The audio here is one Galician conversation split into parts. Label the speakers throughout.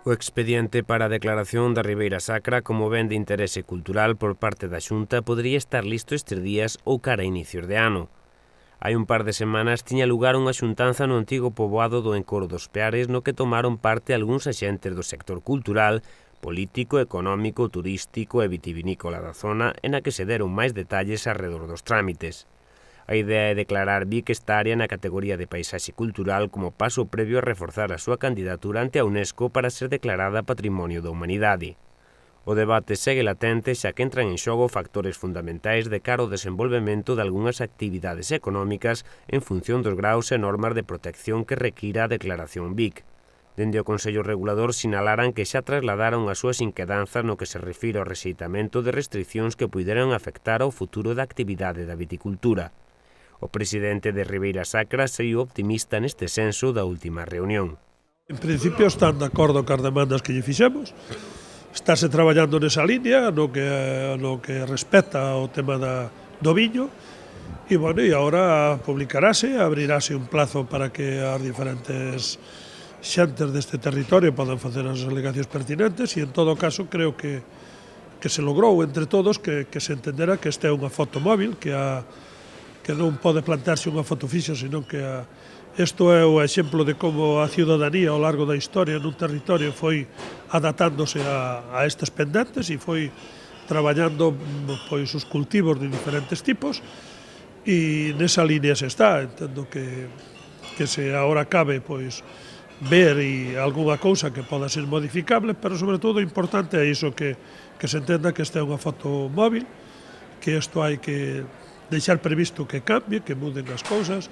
Speaker 1: O expediente para a declaración da Ribeira Sacra como ben de interese cultural por parte da Xunta podería estar listo estes días ou cara a inicios de ano. Hai un par de semanas tiña lugar unha xuntanza no antigo poboado do Encoro dos Peares no que tomaron parte algúns axentes do sector cultural, político, económico, turístico e vitivinícola da zona e na que se deron máis detalles arredor dos trámites. A idea é declarar Vic esta área na categoría de paisaxe cultural como paso previo a reforzar a súa candidatura ante a UNESCO para ser declarada Patrimonio da Humanidade. O debate segue latente xa que entran en xogo factores fundamentais de cara ao desenvolvemento de algunhas actividades económicas en función dos graus e normas de protección que requira a declaración Vic. Dende o Consello Regulador sinalaran que xa trasladaron as súas inquedanzas no que se refire ao rexeitamento de restriccións que puideran afectar ao futuro da actividade da viticultura. O presidente de Ribeira Sacra saiu optimista neste senso da última reunión.
Speaker 2: En principio están de acordo cas demandas que lle fixemos. Estáse traballando nesa línea no que respecta ao tema do viño e, bueno, e agora abrirase un plazo para que as diferentes xentes deste territorio podan facer as alegacións pertinentes e, en todo caso, creo que se logrou entre todos que se entendera que esta é unha foto móvil, que non pode plantearse unha foto fixa, senón que isto é o exemplo de como a ciudadanía ao largo da historia nun territorio foi adaptándose a estes pendentes e foi traballando pois os cultivos de diferentes tipos e nesa línea se está. Entendo que se agora cabe pois ver algunha cousa que poda ser modificable, pero sobre todo o importante é iso que se entenda que esta é unha foto móvil, que isto hai que deixar previsto que cambie, que muden as cousas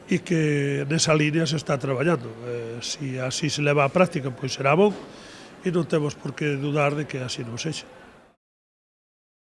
Speaker 2: e que nesa línea se está traballando. Se así se leva á práctica, pois será bon e non temos por que dudar de que así non sexa.